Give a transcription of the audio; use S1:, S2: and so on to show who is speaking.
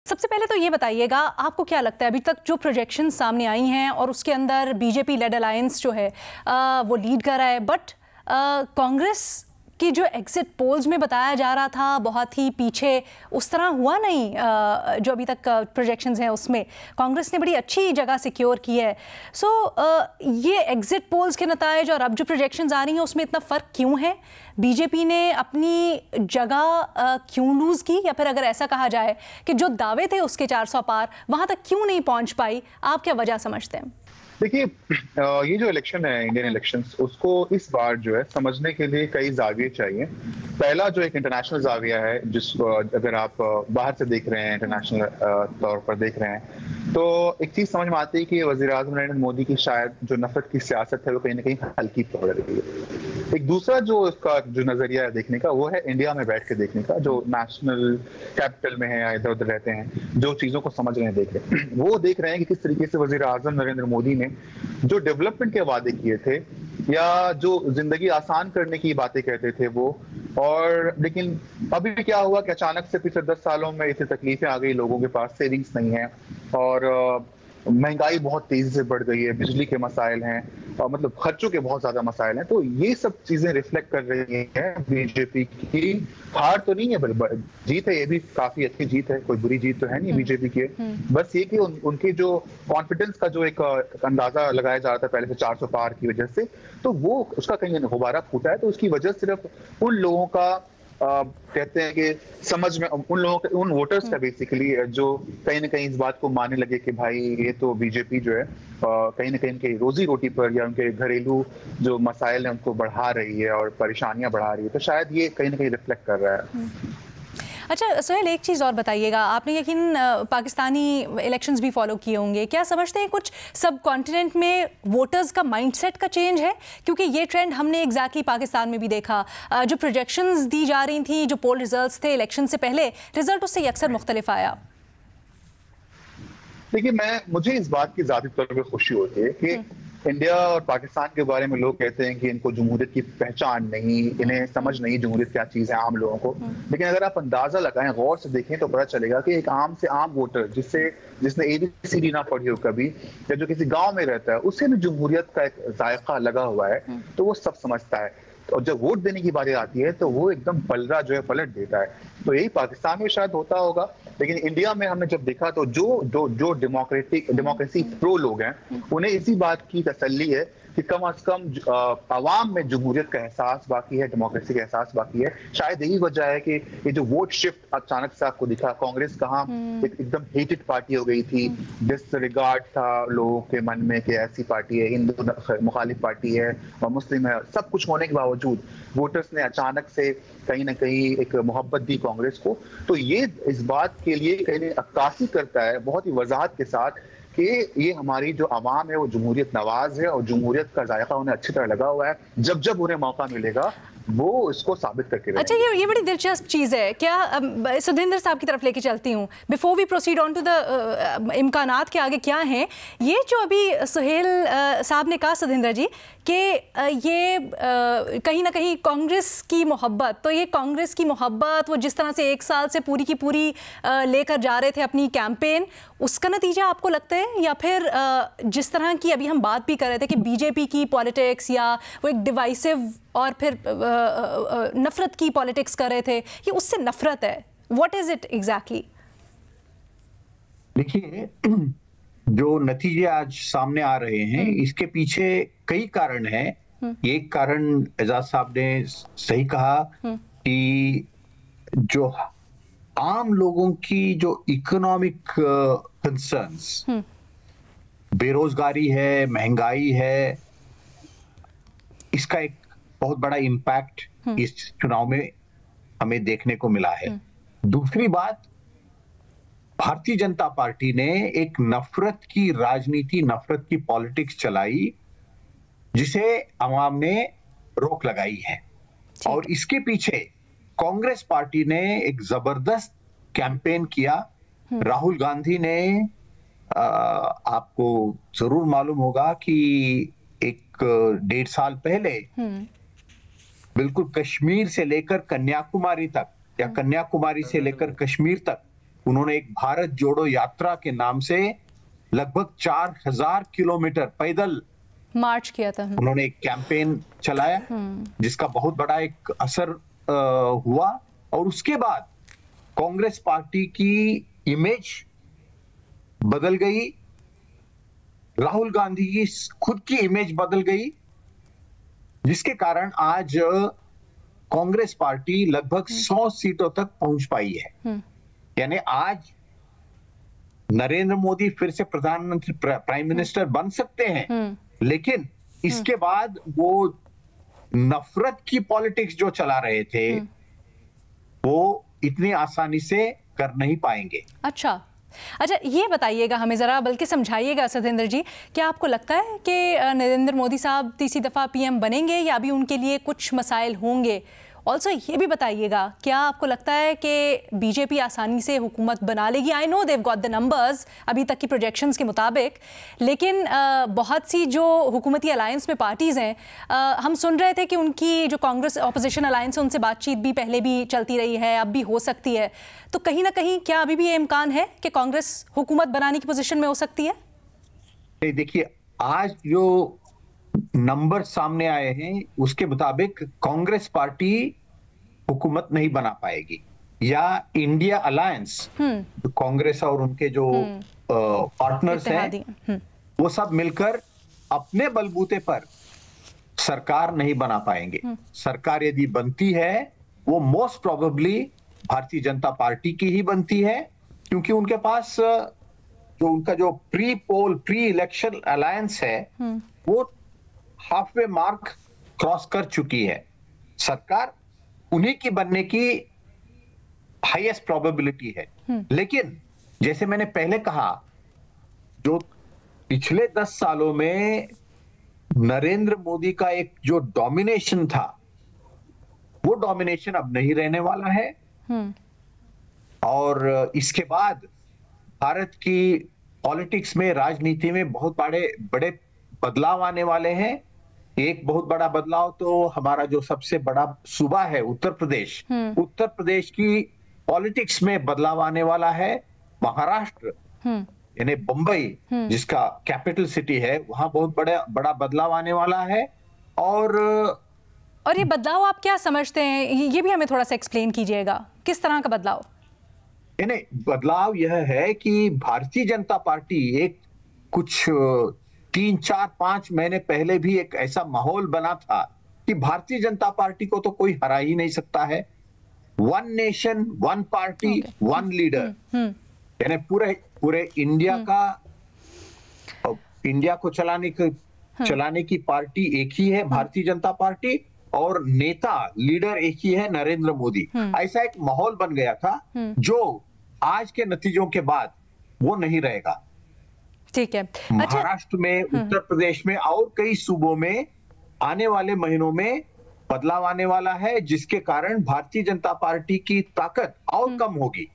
S1: सबसे पहले तो ये बताइएगा, आपको क्या लगता है अभी तक जो प्रोजेक्शन सामने आई हैं और उसके अंदर बीजेपी लेड अलायंस जो है वो लीड कर रहा है, बट कांग्रेस की जो एग्जिट पोल्स में बताया जा रहा था बहुत ही पीछे, उस तरह हुआ नहीं। जो अभी तक प्रोजेक्शंस हैं उसमें कांग्रेस ने बड़ी अच्छी जगह सिक्योर की है। सो ये एग्जिट पोल्स के नतायज और अब जो प्रोजेक्शंस आ रही हैं उसमें इतना फ़र्क क्यों है? बीजेपी ने अपनी जगह क्यों लूज़ की, या फिर अगर ऐसा कहा जाए कि जो दावे थे उसके 400 पार वहाँ तक क्यों नहीं पहुँच पाई? आप क्या वजह समझते हैं?
S2: देखिए, ये जो इलेक्शन है, इंडियन इलेक्शंस, उसको इस बार जो है समझने के लिए कई जाविये चाहिए। पहला जो एक इंटरनेशनल जाविया है, जिसको अगर आप बाहर से देख रहे हैं, इंटरनेशनल तौर पर देख रहे हैं, तो एक चीज समझ में आती है कि वज़ीर-ए-आज़म नरेंद्र मोदी की शायद जो नफरत की सियासत है वो कहीं ना कहीं हल्की पड़ रही है। एक दूसरा जो उसका जो नजरिया है देखने का, वो है इंडिया में बैठ के देखने का, जो नेशनल कैपिटल में है या इधर उधर रहते हैं, जो चीजों को समझ रहे हैं, देख रहे हैं, वो देख रहे हैं कि किस तरीके से वज़ीर-ए-आज़म नरेंद्र मोदी ने जो डेवलपमेंट के वादे किए थे या जो जिंदगी आसान करने की बातें कहते थे वो, और लेकिन अभी क्या हुआ कि अचानक से पिछले 10 सालों में इतनी तकलीफें आ गई, लोगों के पास सेविंग्स नहीं है और महंगाई बहुत तेजी से बढ़ गई है, बिजली के मसाइल हैं और मतलब खर्चों के बहुत ज्यादा मसाइल हैं। तो ये सब चीजें रिफ्लेक्ट कर रही हैं बीजेपी की। हार तो नहीं है, जीत है, ये भी काफी अच्छी जीत है, कोई बुरी जीत तो है नहीं बीजेपी की। बस ये कि उनके जो कॉन्फिडेंस का जो एक अंदाजा लगाया जा रहा था पहले से 400 पार की वजह से, तो वो उसका कहीं गुब्बारा फूटा है। तो उसकी वजह सिर्फ उन लोगों का कहते हैं कि समझ में, उन लोगों के, उन वोटर्स का बेसिकली, जो कहीं ना कहीं इस बात को मानने लगे कि भाई ये तो बीजेपी जो है कहीं ना कहीं उनके रोजी रोटी पर या उनके घरेलू जो मसाइल हैं उनको बढ़ा रही है और परेशानियां बढ़ा रही है। तो शायद ये कहीं ना कहीं रिफ्लेक्ट कर रहा है।
S1: अच्छा सोहेल, एक चीज़ और बताइएगा, आपने यकीन पाकिस्तानी इलेक्शंस भी फॉलो किए होंगे, क्या समझते हैं कुछ सब कॉन्टिनेंट में वोटर्स का माइंडसेट का चेंज है? क्योंकि ये ट्रेंड हमने एग्जैक्टली पाकिस्तान में भी देखा। जो प्रोजेक्शंस दी जा रही थी, जो पोल रिजल्ट्स थे इलेक्शन से पहले, रिजल्ट उससे अक्सर मुख्तलिफ आया।
S2: देखिए, मुझे इस बात की ज़ाती तौर पर खुशी होती है कि इंडिया और पाकिस्तान के बारे में लोग कहते हैं कि इनको जमहूरियत की पहचान नहीं, इन्हें समझ नहीं जमहूरियत क्या चीज़ है आम लोगों को। लेकिन अगर आप अंदाजा लगाएं, गौर से देखें, तो पता चलेगा कि एक आम से आम वोटर जिसने ABCD ना पढ़ी हो कभी, या जो किसी गांव में रहता है, उसे भी जमहूरियत का एक जायका लगा हुआ है, तो वो सब समझता है। और जब वोट देने की बारी आती है तो वो एकदम पलड़ा जो है पलट देता है। तो यही पाकिस्तान में शायद होता होगा, लेकिन इंडिया में हमने जब देखा तो जो डेमोक्रेसी प्रो लोग हैं, उन्हें इसी बात की तसल्ली है कि कम से कम आवाम में जमहूरियत का एहसास बाकी है, डेमोक्रेसी का एहसास बाकी है। शायद यही वजह है कि ये जो वोट शिफ्ट अचानक से आपको दिखा, कांग्रेस कहाँ एकदम हेटेड पार्टी हो गई थी, डिसरिगार्ड था लोगों के मन में कि ऐसी पार्टी है, हिंदू मुखालिफ पार्टी है और मुस्लिम है, सब कुछ होने के बावजूद वोटर्स ने अचानक से कहीं ना कहीं एक मोहब्बत दी कांग्रेस को। तो ये इस बात के लिए कहीं अक्कासी करता है बहुत ही वजाहत के साथ कि ये हमारी जो आवाम है वो जमहूरियत नवाज है और जमहूरियत का जायका उन्हें अच्छी तरह लगा हुआ है। जब जब उन्हें मौका मिलेगा वो इसको साबित करके रहेंगे।
S1: अच्छा, ये बड़ी दिलचस्प चीज़ है। क्या सुधिंदर साहब की तरफ लेके चलती हूँ, before we proceed on to the इम्कानात के आगे क्या हैं। ये जो अभी सुहेल साहब ने कहा, सुधिंदर जी, कि ये कहीं ना कहीं कांग्रेस की मोहब्बत, तो ये कांग्रेस की मोहब्बत वो जिस तरह से 1 साल से पूरी की पूरी लेकर जा रहे थे अपनी कैंपेन, उसका नतीजा आपको लगता है, या फिर जिस तरह की अभी हम बात भी कर रहे थे कि बीजेपी की पॉलिटिक्स या वो एक डिवाइसिव और फिर नफरत की पॉलिटिक्स कर रहे थे, ये उससे नफरत है? What is it exactly?
S3: देखिए, जो नतीजे आज सामने आ रहे हैं इसके पीछे कई कारण हैं। एक कारण एजाज साहब ने सही कहा कि जो आम लोगों की जो इकोनॉमिक कंसर्न्स, बेरोजगारी है, महंगाई है, इसका एक बहुत बड़ा इम्पैक्ट इस चुनाव में हमें देखने को मिला है। दूसरी बात, भारतीय जनता पार्टी ने एक नफरत की राजनीति, नफरत की पॉलिटिक्स चलाई जिसे आवाम ने रोक लगाई है। और इसके पीछे कांग्रेस पार्टी ने एक जबरदस्त कैंपेन किया। राहुल गांधी ने, आपको जरूर मालूम होगा कि 1-1.5 साल पहले बिल्कुल कश्मीर से लेकर कन्याकुमारी तक या कन्याकुमारी से लेकर कश्मीर तक उन्होंने एक भारत जोड़ो यात्रा के नाम से लगभग 4000 किलोमीटर पैदल
S1: मार्च किया था।
S3: उन्होंने एक कैंपेन चलाया जिसका बहुत बड़ा एक असर हुआ, और उसके बाद कांग्रेस पार्टी की इमेज बदल गई, राहुल गांधी की खुद की इमेज बदल गई, जिसके कारण आज कांग्रेस पार्टी लगभग 100 सीटों तक पहुंच पाई है। यानी आज नरेंद्र मोदी फिर से प्रधानमंत्री प्राइम मिनिस्टर बन सकते हैं, लेकिन इसके बाद वो नफरत की पॉलिटिक्स जो चला रहे थे वो इतनी आसानी से कर नहीं पाएंगे।
S1: अच्छा, ये बताइएगा हमें ज़रा, बल्कि समझाइएगा सतेंद्र जी, क्या आपको लगता है कि नरेंद्र मोदी साहब तीसरी दफ़ा पीएम बनेंगे या अभी उनके लिए कुछ मसाइल होंगे? ऑल्सो ये भी बताइएगा, क्या आपको लगता है कि बीजेपी आसानी से हुकूमत बना लेगी? I know they've got the numbers अभी तक की प्रोजेक्शंस के मुताबिक, लेकिन बहुत सी जो हुकूमती अलायंस में पार्टीज़ हैं, हम सुन रहे थे कि उनकी जो कांग्रेस ऑपोजिशन अलायंस है उनसे बातचीत भी पहले भी चलती रही है, अब भी हो सकती है। तो कहीं ना कहीं क्या अभी भी ये इम्कान है कि कांग्रेस हुकूमत बनाने की पोजीशन में हो सकती है?
S3: देखिए, आज जो नंबर सामने आए हैं उसके मुताबिक कांग्रेस पार्टी हुकूमत नहीं बना पाएगी, या इंडिया अलायंस, कांग्रेस और उनके जो पार्टनर्स हैं वो सब मिलकर अपने बलबूते पर सरकार नहीं बना पाएंगे। सरकार यदि बनती है वो most probably Bharatiya Janata party की ही बनती है, क्योंकि उनके पास जो उनका जो प्री इलेक्शन अलायंस है वो हाफवे मार्क क्रॉस कर चुकी है। सरकार उन्हीं की बनने की हाईएस्ट प्रोबेबिलिटी है। लेकिन जैसे मैंने पहले कहा, जो पिछले 10 सालों में नरेंद्र मोदी का एक जो डोमिनेशन था वो डोमिनेशन अब नहीं रहने वाला है, और इसके बाद भारत की पॉलिटिक्स में, राजनीति में बहुत बड़े बदलाव आने वाले हैं। एक बहुत बड़ा बदलाव तो हमारा जो सबसे बड़ा सूबा है उत्तर प्रदेश की पॉलिटिक्स में बदलाव आने वाला है। महाराष्ट्र यानी बंबई जिसका कैपिटल सिटी है, वहां बहुत बड़ा बदलाव आने वाला है। और
S1: ये बदलाव आप क्या समझते हैं, ये भी हमें थोड़ा सा एक्सप्लेन कीजिएगा, किस तरह का बदलाव?
S3: बदलाव यह है कि भारतीय जनता पार्टी एक कुछ 3-4-5 महीने पहले भी एक ऐसा माहौल बना था कि भारतीय जनता पार्टी को तो कोई हरा ही नहीं सकता है। One nation one party one leader, यानी पूरे इंडिया को चलाने की पार्टी एक ही है, भारतीय जनता पार्टी, और नेता लीडर एक ही है, नरेंद्र मोदी। ऐसा एक माहौल बन गया था जो आज के नतीजों के बाद वो नहीं रहेगा।
S1: ठीक है।
S3: महाराष्ट्र में, उत्तर प्रदेश में और कई सूबों में आने वाले महीनों में बदलाव आने वाला है, जिसके कारण भारतीय जनता पार्टी की ताकत और कम होगी।